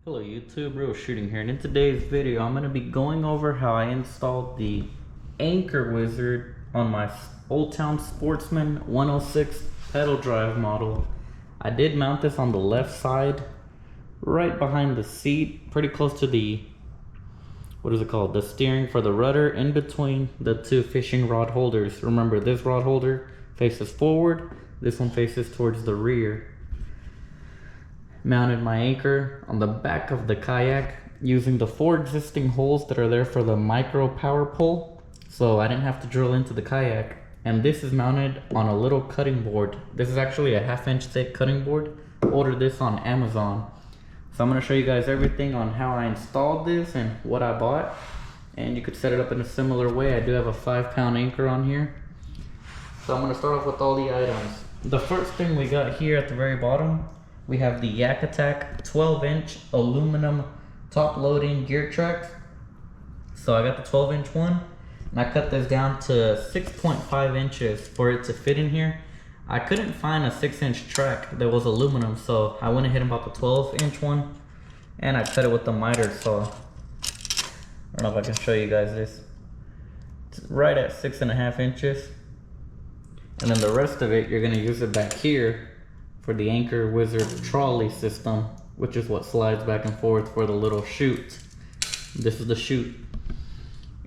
Hello YouTube, Real Shooting here, and in today's video I'm going to be going over how I installed the anchor wizard on my Oldtown Sportsman 106 pedal drive model. I did mount this on the left side, right behind the seat, pretty close to the, the steering for the rudder, in between the two fishing rod holders. Remember, this rod holder faces forward, this one faces towards the rear. Mounted my anchor on the back of the kayak using the 4 existing holes that are there for the micro power pole, so I didn't have to drill into the kayak. And this is mounted on a little cutting board. This is actually a 1/2 inch thick cutting board. Ordered this on Amazon. So I'm going to show you guys everything on how I installed this and what I bought, and you could set it up in a similar way. I do have a 5-pound anchor on here. So I'm going to start off with all the items. The first thing we got here at the very bottom, we have the Yak Attack 12-inch aluminum top loading gear tracks. So I got the 12-inch one, and I cut this down to 6.5 inches for it to fit in here. I couldn't find a 6-inch track that was aluminum, so I went ahead and bought the 12-inch one, and I cut it with the miter saw. I don't know if I can show you guys this. It's right at 6.5 inches. And then the rest of it, you're gonna use it back here for the anchor wizard trolley system, which is what slides back and forth for the little chute. This is the chute.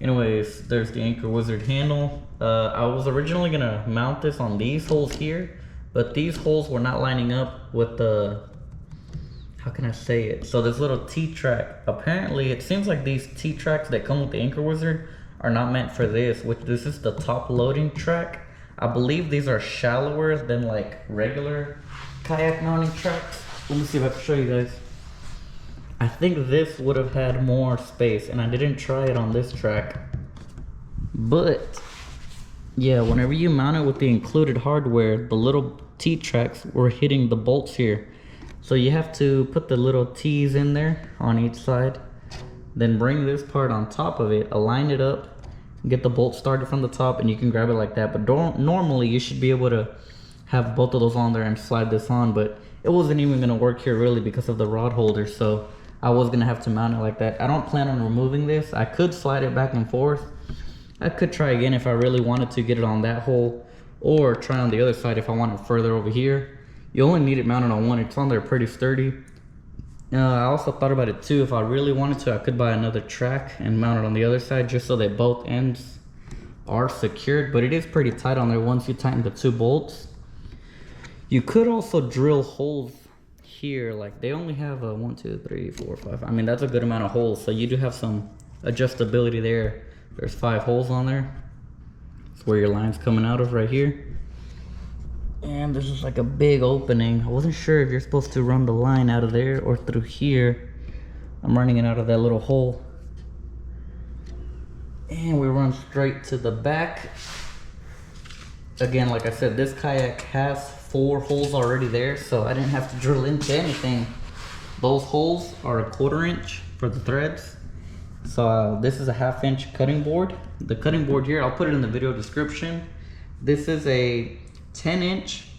Anyways, there's the anchor wizard handle. I was originally gonna mount this on these holes here, but these holes were not lining up with the, how can I say it? So this little T-track, apparently it seems like these T-tracks that come with the anchor wizard are not meant for this, which this is the top loading track. I believe these are shallower than like regular kayak mounting tracks. Let me see if I can show you guys. I think this would have had more space, and I didn't try it on this track. But yeah, whenever you mount it with the included hardware, the little T-tracks were hitting the bolts here. So you have to put the little T's in there on each side, then bring this part on top of it, align it up, get the bolt started from the top, and you can grab it like that. But normally you should be able to have both of those on there and slide this on, but it wasn't even going to work here really because of the rod holder, so I was going to have to mount it like that. I don't plan on removing this. I could slide it back and forth. I could try again if I really wanted to get it on that hole, or try on the other side if I want it further over here. You only need it mounted on one. It's on there pretty sturdy. I also thought about it too. If I really wanted to, I could buy another track and mount it on the other side just so that both ends are secured, but it is pretty tight on there once you tighten the 2 bolts. You could also drill holes here. Like, they only have a 1, 2, 3, 4, 5. I mean, that's a good amount of holes, so you do have some adjustability there. There's 5 holes on there. That's where your line's coming out of right here. And this is like a big opening. I wasn't sure if you're supposed to run the line out of there or through here. I'm running it out of that little hole. And we run straight to the back. Again, like I said, this kayak has 4 holes already there, so I didn't have to drill into anything. Those holes are a 1/4 inch for the threads. So this is a 1/2 inch cutting board. The cutting board here, I'll put it in the video description. This is a 10 inch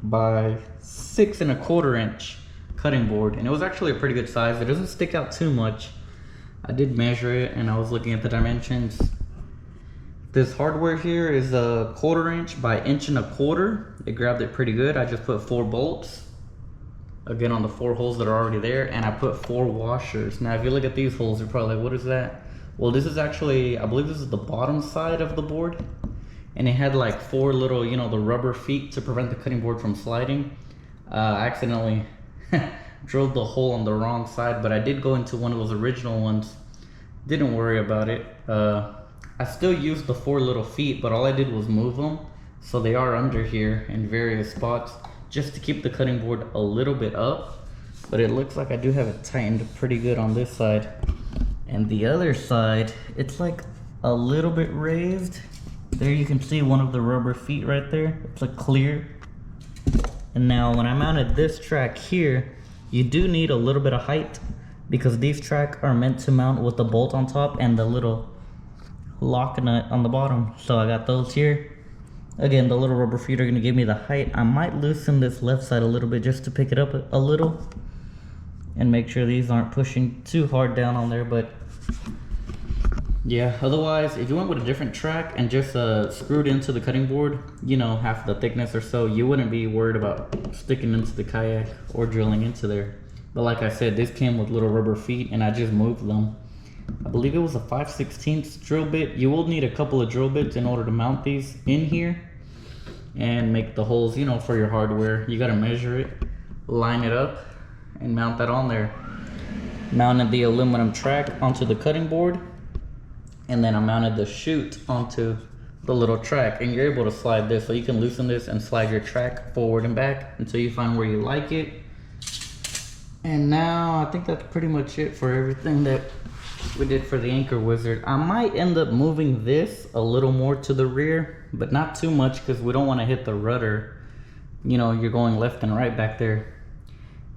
by 6.25 inch cutting board, and it was actually a pretty good size. It doesn't stick out too much. I did measure it, and I was looking at the dimensions. This hardware here is a 1/4 inch by 1.25 inch. It grabbed it pretty good. I just put 4 bolts, again on the 4 holes that are already there, and I put 4 washers. Now if you look at these holes, you're probably like, what is that? Well, this is actually, I believe this is the bottom side of the board, and it had like 4 little, you know, the rubber feet to prevent the cutting board from sliding. I accidentally drilled the hole on the wrong side, but I did go into one of those original ones. Didn't worry about it. I still used the 4 little feet, but all I did was move them, so they are under here in various spots, just to keep the cutting board a little bit up. But it looks like I do have it tightened pretty good on this side. And the other side, it's like a little bit raised. There you can see one of the rubber feet right there. It's like clear. And now when I mounted this track here, you do need a little bit of height, because these tracks are meant to mount with the bolt on top and the little lock nut on the bottom. So I got those here. Again, the little rubber feet are going to give me the height. I might loosen this left side a little bit just to pick it up a little. and make sure these aren't pushing too hard down on there. But yeah, otherwise if you went with a different track and just screwed into the cutting board, you know, half the thickness or so, you wouldn't be worried about sticking into the kayak or drilling into there. But like I said, this came with little rubber feet and I just moved them. I believe it was a 5/16 drill bit. You will need a couple of drill bits in order to mount these in here and make the holes, you know, for your hardware. You got to measure it, line it up, and mount that on there. Mounted the aluminum track onto the cutting board, and then I mounted the chute onto the little track, and you're able to slide this, so you can loosen this and slide your track forward and back until you find where you like it. And now I think that's pretty much it for everything that we did for the Anchor Wizard. I might end up moving this a little more to the rear, but not too much because we don't want to hit the rudder. You know, you're going left and right back there.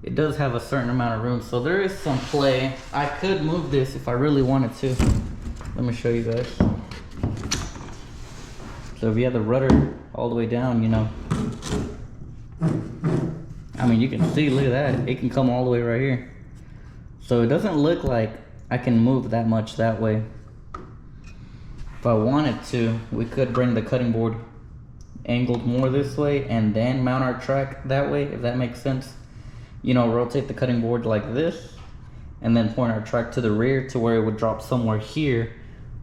It does have a certain amount of room, so there is some play. I could move this if I really wanted to. Let me show you guys. So if you have the rudder all the way down, you know, I mean, you can see, look at that. It can come all the way right here. So it doesn't look like I can move that much that way. If I wanted to, we could bring the cutting board angled more this way and then mount our track that way, if that makes sense. You know, rotate the cutting board like this and then point our track to the rear to where it would drop somewhere here,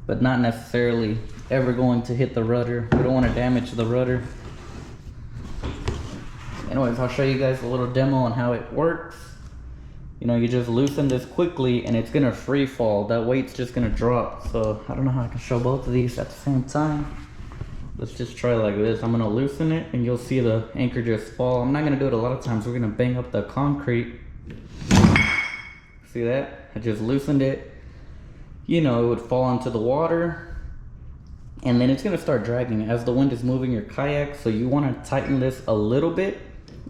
but not necessarily ever going to hit the rudder. We don't want to damage the rudder. Anyways, I'll show you guys a little demo on how it works. You know, you just loosen this quickly and it's gonna free fall. That weight's just gonna drop. So I don't know how I can show both of these at the same time. Let's just try like this. I'm gonna loosen it and you'll see the anchor just fall. I'm not gonna do it a lot of times. We're gonna bang up the concrete. See that? I just loosened it. You know, it would fall into the water and then it's gonna start dragging as the wind is moving your kayak. So you wanna tighten this a little bit,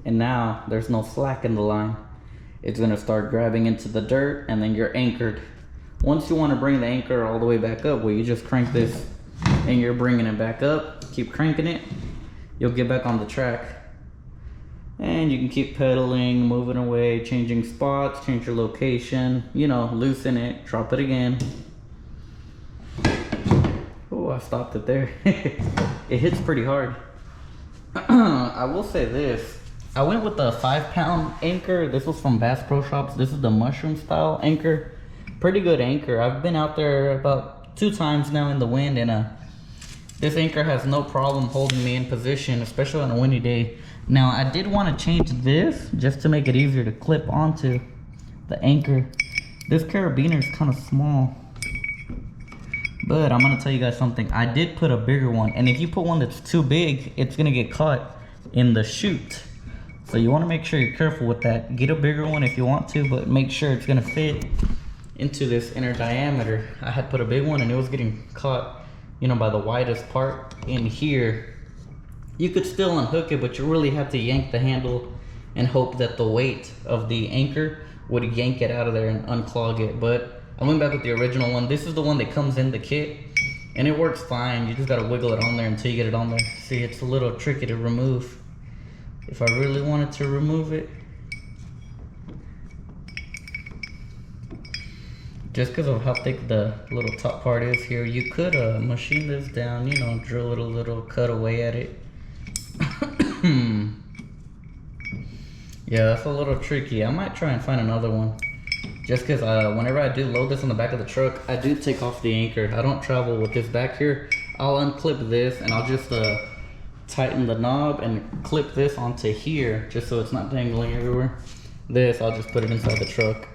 and now there's no slack in the line. It's gonna start grabbing into the dirt and then you're anchored. Once you wanna bring the anchor all the way back up, well, you just crank this and you're bringing it back up. Keep cranking it, you'll get back on the track. And you can keep pedaling, moving away, changing spots, change your location, you know, loosen it, drop it again. Oh, I stopped it there. It hits pretty hard. I will say this. I went with the 5-pound anchor. This was from Bass Pro Shops. This is the mushroom style anchor. Pretty good anchor. I've been out there about 2 times now in the wind, and this anchor has no problem holding me in position, especially on a windy day. Now, I did want to change this just to make it easier to clip onto the anchor. This carabiner is kind of small, but I'm going to tell you guys something. I did put a bigger one, and if you put one that's too big, it's going to get caught in the chute. So you want to make sure you're careful with that. Get a bigger one if you want to, but make sure it's going to fit into this inner diameter. I had put a big one and it was getting caught, you know, by the widest part in here. You could still unhook it, but you really have to yank the handle and hope that the weight of the anchor would yank it out of there and unclog it. But I went back with the original one. This is the one that comes in the kit and it works fine. You just got to wiggle it on there until you get it on there. See, it's a little tricky to remove. If I really wanted to remove it, just because of how thick the little top part is here, you could machine this down, you know, drill it a little, cut away at it. Yeah, that's a little tricky. I might try and find another one. Just because whenever I do load this on the back of the truck, I do take off the anchor. I don't travel with this back here. I'll unclip this and I'll just tighten the knob and clip this onto here just so it's not dangling everywhere. This, I'll just put it inside the truck.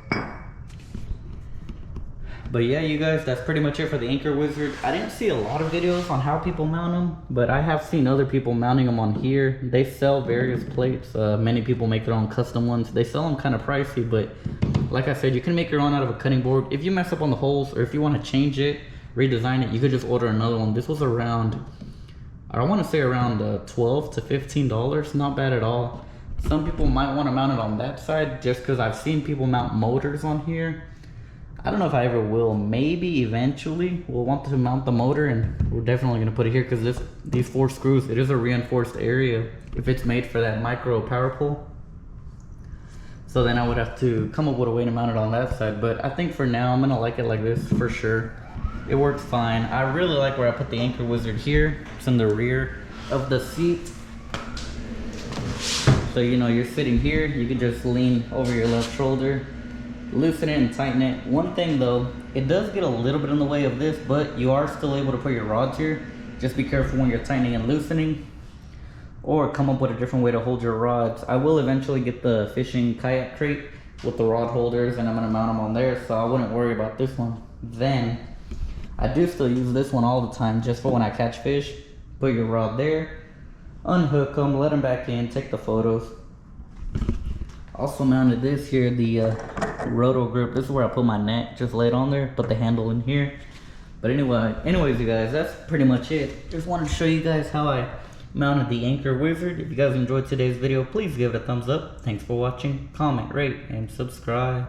But yeah, you guys, that's pretty much it for the Anchor Wizard. I didn't see a lot of videos on how people mount them, but I have seen other people mounting them on here. They sell various plates. Many people make their own custom ones. They sell them kind of pricey, but like I said, you can make your own out of a cutting board. If you mess up on the holes or if you want to change it, redesign it, you could just order another one. This was around, I want to say around $12 to $15. Not bad at all. Some people might want to mount it on that side just because I've seen people mount motors on here. I don't know if I ever will. Maybe eventually we'll want to mount the motor, and we're definitely going to put it here because these 4 screws, it is a reinforced area if it's made for that micro power pole. So then I would have to come up with a way to mount it on that side. But I think for now, I'm gonna like it like this for sure. It works fine. I really like where I put the anchor wizard here. It's in the rear of the seat. So you know, you're sitting here, you can just lean over your left shoulder, loosen it and tighten it. One thing though, it does get a little bit in the way of this, but you are still able to put your rods here. Just be careful when you're tightening and loosening, or come up with a different way to hold your rods. I will eventually get the fishing kayak crate with the rod holders, and I'm gonna mount them on there, so I wouldn't worry about this one. Then, I do still use this one all the time, just for when I catch fish. Put your rod there, unhook them, let them back in, take the photos. Also mounted this here, the roto grip. This is where I put my net, just lay it on there, put the handle in here. But anyways you guys, that's pretty much it. Just wanted to show you guys how I mounted the anchor wizard. If you guys enjoyed today's video, please give it a thumbs up. Thanks for watching, comment, rate, and subscribe.